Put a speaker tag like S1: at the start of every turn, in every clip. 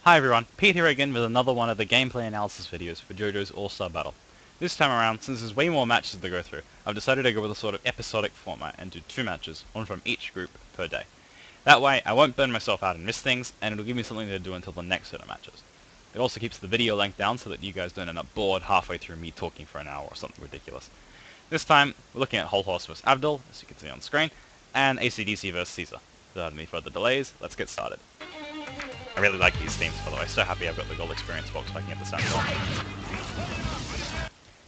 S1: Hi everyone, Pete here again with another one of the gameplay analysis videos for Jojo's All-Star Battle. This time around, since there's way more matches to go through, I've decided to go with a sort of episodic format and do 2 matches, one from each group per day. That way, I won't burn myself out and miss things, and it'll give me something to do until the next set of matches. It also keeps the video length down so that you guys don't end up bored halfway through me talking for an hour or something ridiculous. This time, we're looking at Whole Horse vs Abdul, as you can see on screen, and ACDC vs Caesar. Without any further delays, let's get started. I really like these themes, by the way. So happy I've got the gold experience box so I can get the soundtrack.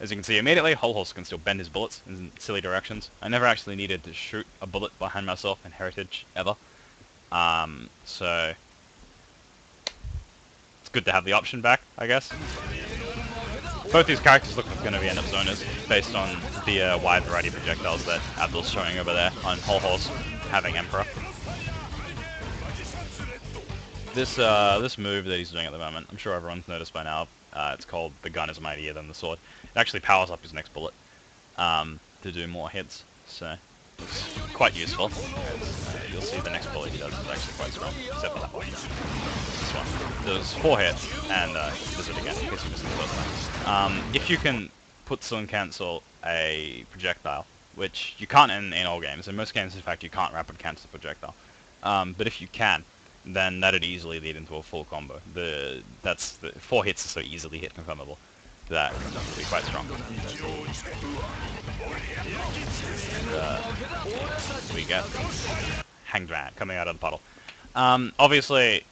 S1: As you can see immediately, Whole Horse can still bend his bullets in silly directions. I never actually needed to shoot a bullet behind myself in Heritage, ever. So it's good to have the option back, I guess. Both these characters look like going to be end-up zoners, based on the wide variety of projectiles that Abdul's showing over there on Whole Horse having Emperor. This move that he's doing at the moment, I'm sure everyone's noticed by now, it's called The Gun is Mightier Than the Sword. It actually powers up his next bullet to do more hits, so it's quite useful. You'll see the next bullet he does is actually quite strong, except for that one. This one. There's 4 hits, and he does it again, in case you missed the first time. If you can put Sun Cancel a projectile, which you can't in all games, in most games in fact you can't rapid cancel a projectile, but if you can, then that'd easily lead into a full combo. The 4 hits are so easily hit confirmable that will be quite strong. And we get Hanged Man coming out of the puddle. Obviously,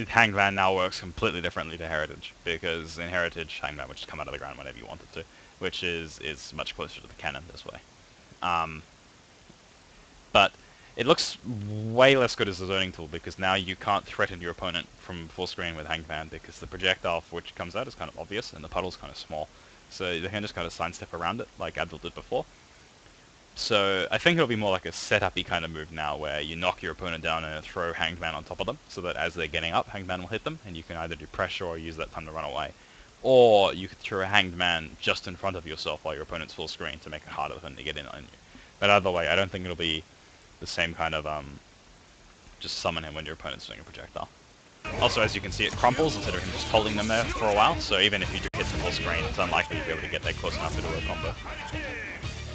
S1: Hanged Man now works completely differently to Heritage, because in Heritage, Hanged Man would just come out of the ground whenever you wanted to, which is much closer to the cannon this way. But it looks way less good as a zoning tool, because now you can't threaten your opponent from full screen with Hanged Man, because the projectile for which comes out is kind of obvious, and the puddle's kind of small. So they can just kind of sidestep around it, like Abdul did before. So I think it'll be more like a set-up-y kind of move now, where you knock your opponent down and throw Hanged Man on top of them, so that as they're getting up, Hanged Man will hit them, and you can either do pressure or use that time to run away. Or you could throw a Hanged Man just in front of yourself while your opponent's full screen to make it harder for them to get in on you. But either way, I don't think it'll be the same kind of, just summon him when your opponent's doing a projectile. Also, as you can see, it crumples instead of him just holding them there for a while, so even if you do hit the full screen, it's unlikely you'll be able to get that close enough to do a combo.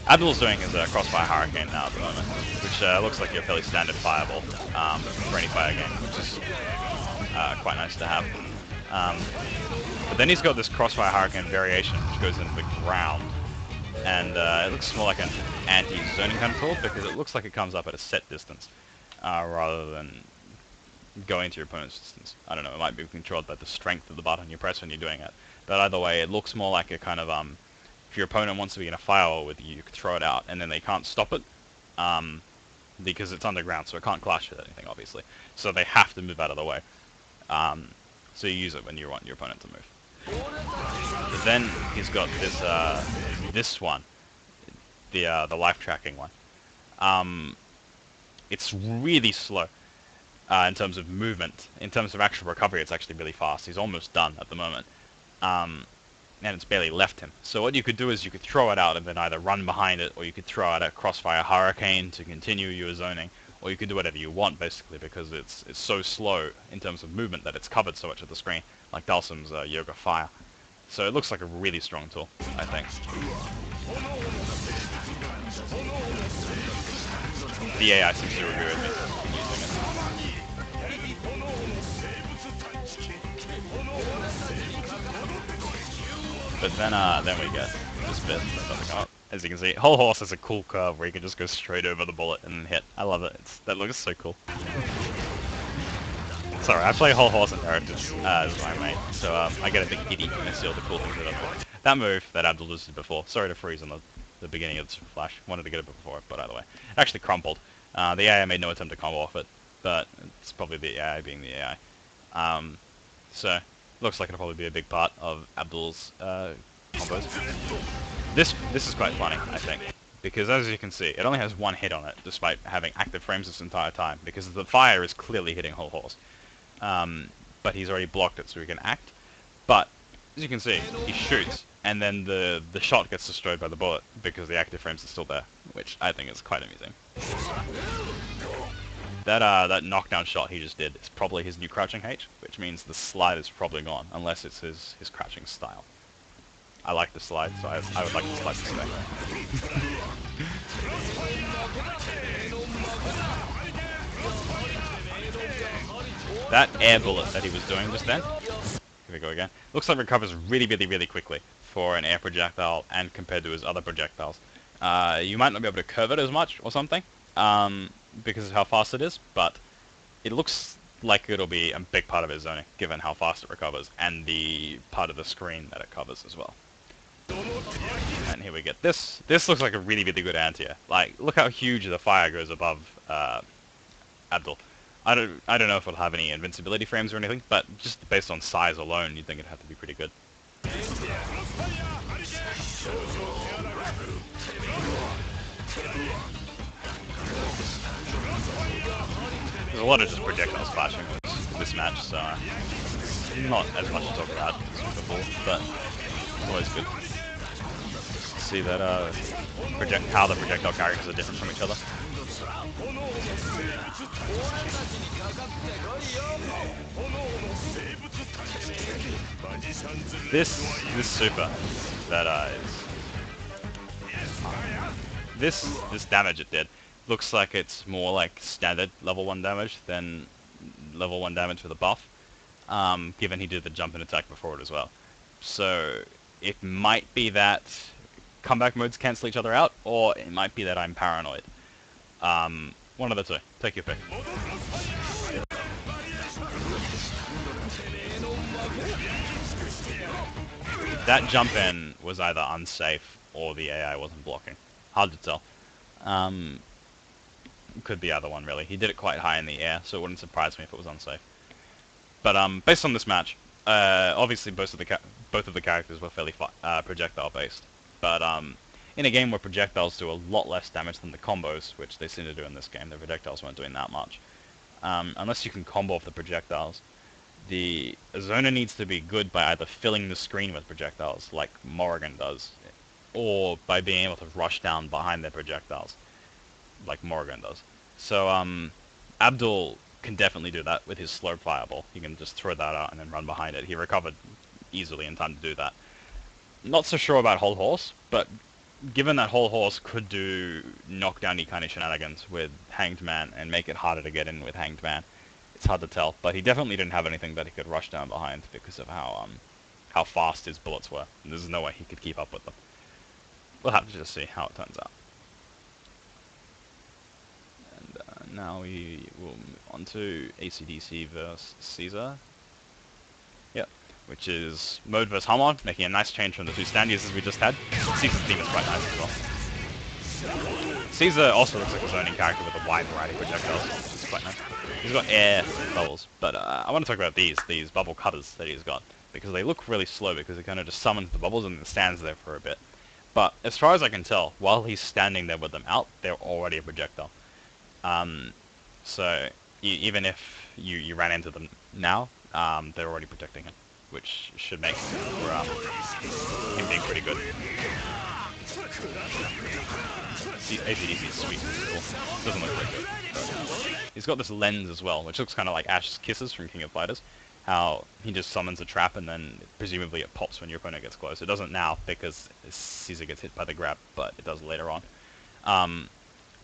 S1: Abdul's doing his Crossfire Hurricane now at the moment, which looks like a fairly standard fireball for any fire game, which is quite nice to have. But then he's got this Crossfire Hurricane variation, which goes into the ground. And it looks more like an anti-zoning kind of tool, because it looks like it comes up at a set distance, rather than going to your opponent's distance. I don't know, it might be controlled by the strength of the button you press when you're doing it. But either way, it looks more like a kind of, if your opponent wants to be in a firewall with you, you can throw it out, and then they can't stop it, because it's underground, so it can't clash with anything, obviously. So they have to move out of the way. So you use it when you want your opponent to move. But then he's got this one, the life tracking one. It's really slow in terms of movement. In terms of actual recovery, it's actually really fast. He's almost done at the moment, and it's barely left him. So what you could do is you could throw it out and then either run behind it, or you could throw out a Crossfire Hurricane to continue your zoning, or you could do whatever you want, basically, because it's so slow in terms of movement that it's covered so much of the screen, like Dalsim's Yoga Fire. So it looks like a really strong tool, I think. The AI seems to agree with me in using it. But then we get this bit that doesn't come up. As you can see, Whole Horse has a cool curve where you can just go straight over the bullet and hit. I love it. That looks so cool. Sorry, I play Whole Horse and Heritage as my main, so I get a bit giddy when I see all the cool things that I've got. That move that Abdul did before, sorry to freeze on the beginning of the Super Flash, wanted to get it before, but either way. It actually crumpled. The AI made no attempt to combo off it, but it's probably the AI being the AI. So, looks like it'll probably be a big part of Abdul's combos. This is quite funny, I think, because as you can see, it only has 1 hit on it, despite having active frames this entire time, because the fire is clearly hitting Whole Horse. But he's already blocked it so he can act. But, as you can see, he shoots, and then the shot gets destroyed by the bullet, because the active frames are still there, which I think is quite amusing. that knockdown shot he just did is probably his new crouching H, which means the slide is probably gone, unless it's his crouching style. I like the slide, so I would like the slide to stay. That air bullet that he was doing just then, here we go again, looks like recovers really quickly for an air projectile and compared to his other projectiles. You might not be able to curve it as much or something, because of how fast it is, but it looks like it'll be a big part of his zoning, given how fast it recovers, and the part of the screen that it covers as well. And here we get this. This looks like a really good anti-air. Like, look how huge the fire goes above Abdul. I don't know if it'll have any invincibility frames or anything, but just based on size alone, you'd think it'd have to be pretty good. There's a lot of just projectiles flashing this match, so not as much to talk about as before, but it's always good to see that how the projectile characters are different from each other. This super that this damage it did looks like it's more like standard level 1 damage than level 1 damage with a buff, given he did the jump and attack before it as well. So it might be that comeback modes cancel each other out, or it might be that I'm paranoid. One of the two. Take your pick. That jump in was either unsafe or the AI wasn't blocking. Hard to tell. Could be either one, really. He did it quite high in the air, so it wouldn't surprise me if it was unsafe. But based on this match, obviously both of the characters were fairly projectile based. But in a game where projectiles do a lot less damage than the combos, which they seem to do in this game, the projectiles weren't doing that much. Unless you can combo off the projectiles, the Zona needs to be good by either filling the screen with projectiles, like Morrigan does, or by being able to rush down behind their projectiles, like Morrigan does. So Abdul can definitely do that with his slow fireball. He can just throw that out and then run behind it. He recovered easily in time to do that. Not so sure about Whole Horse, but given that Whole Horse could do knockdowny kind of shenanigans with Hanged Man and make it harder to get in with Hanged Man, it's hard to tell. But he definitely didn't have anything that he could rush down behind because of how fast his bullets were. And there's no way he could keep up with them. We'll have to just see how it turns out. And now we will move on to ACDC versus Caesar. Yep. Which is mode versus Hamon, making a nice change from the two stand uses we just had. Caesar's theme is quite nice as well. Caesar also looks like a zoning character with a wide variety of projectiles, which is quite nice. He's got air bubbles, but I want to talk about these bubble cutters that he's got, because they look really slow because he kind of just summons the bubbles and then stands there for a bit. But as far as I can tell, while he's standing there with them out, they're already a projectile. So even if you ran into them now, they're already protecting him, which should make for him being pretty good. ACDC is sweet. Cool. Doesn't look very good. He's got this lens as well, which looks kind of like Ash's Kisses from King of Fighters. How he just summons a trap and then presumably it pops when your opponent gets close. It doesn't now because Caesar gets hit by the grab, but it does later on.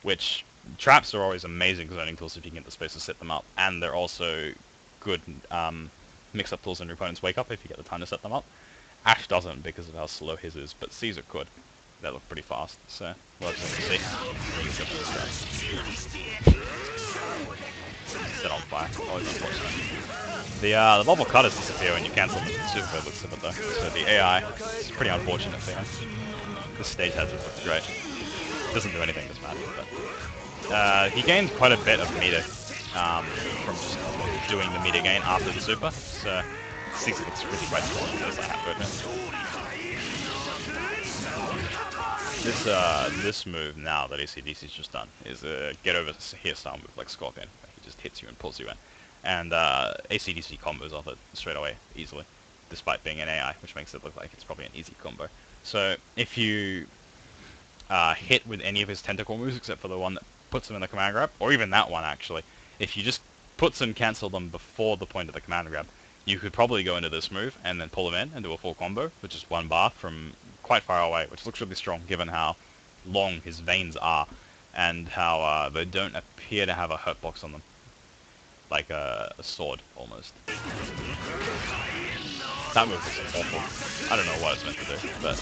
S1: Which traps are always amazing zoning tools if you can get the space to set them up, and they're also good mix-up tools in your opponent's wake-up if you get the time to set them up. Ash doesn't because of how slow his is, but Caesar could. That looked pretty fast, so we'll just have to see. Set on fire. Always unfortunate. The bubble cutters disappear when you cancel the super looks of it though, so the AI is pretty unfortunate for him. This stage has it looks great. Doesn't do anything this match, but he gained quite a bit of meter from just doing the meter gain after the super, so Caesar looks really quite strong, I have to admit. This move now that ACDC's just done is a get over here style move like Scorpion. He just hits you and pulls you in. And ACDC combos off it straight away, easily, despite being an AI, which makes it look like it's probably an easy combo. So if you hit with any of his tentacle moves, except for the one that puts him in the command grab, or even that one actually, If you just put and cancel them before the point of the command grab, you could probably go into this move and then pull them in and do a full combo, which is 1 bar from quite far away, which looks really strong given how long his veins are and how they don't appear to have a hurt box on them. Like a sword, almost. That move was awful. I don't know what it's meant to do, but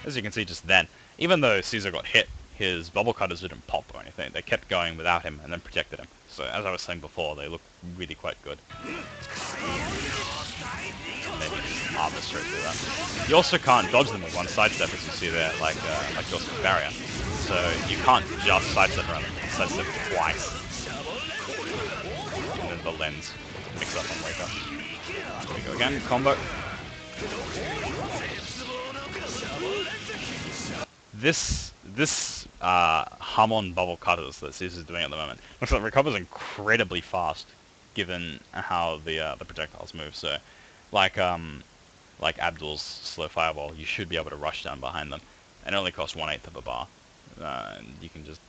S1: as you can see just then, even though Caesar got hit, his bubble cutters didn't pop or anything. They kept going without him and then protected him. So as I was saying before, they look really quite good. Maybe just armor straight through that. You also can't dodge them with one sidestep, as you see there, like Jojo's barrier. So you can't just sidestep around them. You can sidestep twice. And then the lens mix up on wake up. Here we go again, combo. This hum-on bubble cutters that Caesar's doing at the moment looks like recovers incredibly fast, given how the projectiles move. So, like Abdul's slow fireball, you should be able to rush down behind them, and it only costs 1/8 of a bar. And you can just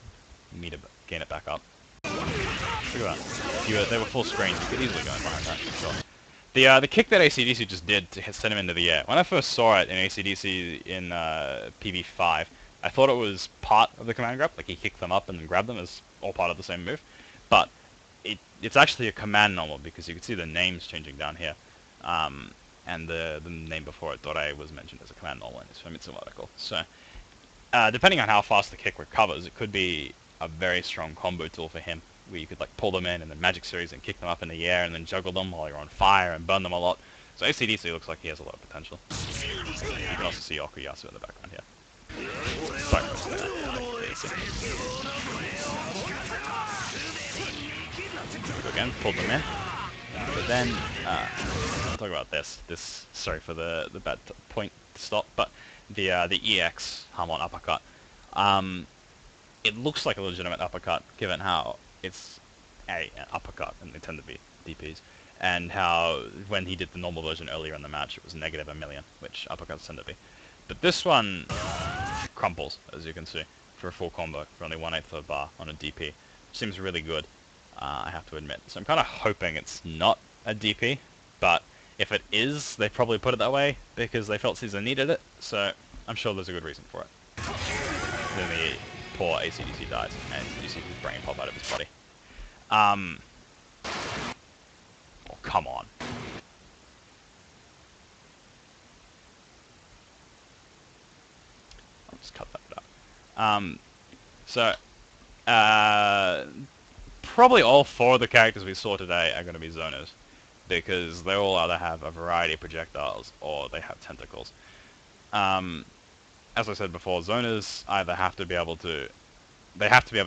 S1: gain it back up. Look at that. If they were full screen, you could easily go in behind that. Sure. The kick that ACDC just did to send him into the air. When I first saw it in ACDC in PB5, I thought it was part of the command grab, like he kicked them up and then grabbed them as all part of the same move. But it's actually a command normal because you can see the names changing down here. And the name before it, .a, was mentioned as a command normal in his Famitsu article. So, depending on how fast the kick recovers, it could be a very strong combo tool for him, where you could like pull them in and then Magic Series and kick them up in the air and then juggle them while you're on fire and burn them a lot. So ACDC looks like he has a lot of potential. You can also see Okuyasu in the background here. Sorry, again, pulled them in. But then, I'll talk about this, sorry for the bad point to stop, but the EX Harmon uppercut. It looks like a legitimate uppercut, given how it's an uppercut and they tend to be DPs, and how when he did the normal version earlier in the match, it was negative 1,000,000, which uppercuts tend to be. But this one crumples, as you can see, for a full combo for only 1/8 of a bar on a DP. Seems really good, I have to admit. So I'm kind of hoping it's not a DP, but if it is, they probably put it that way because they felt Caesar needed it, so I'm sure there's a good reason for it. Then the poor ACDC dies, and you see his brain pop out of his body. Oh, come on. I'll just cut that out. So, probably all 4 of the characters we saw today are going to be zoners, because they all either have a variety of projectiles or they have tentacles. As I said before, zoners either have to be able to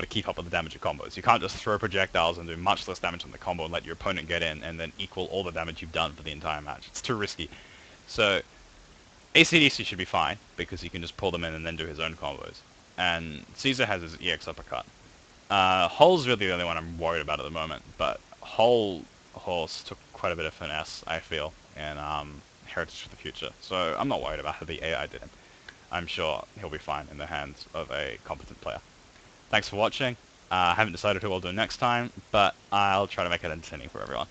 S1: keep up with the damage of combos. You can't just throw projectiles and do much less damage on the combo and let your opponent get in and then equal all the damage you've done for the entire match. It's too risky. So ACDC should be fine because he can just pull them in and then do his own combos. And Caesar has his EX uppercut. Hull's really the only one I'm worried about at the moment, but Hull Horse took quite a bit of finesse, I feel, and Heritage for the Future. So I'm not worried about how the AI did him. I'm sure he'll be fine in the hands of a competent player. Thanks for watching. I haven't decided who I'll do next time, but I'll try to make it entertaining for everyone.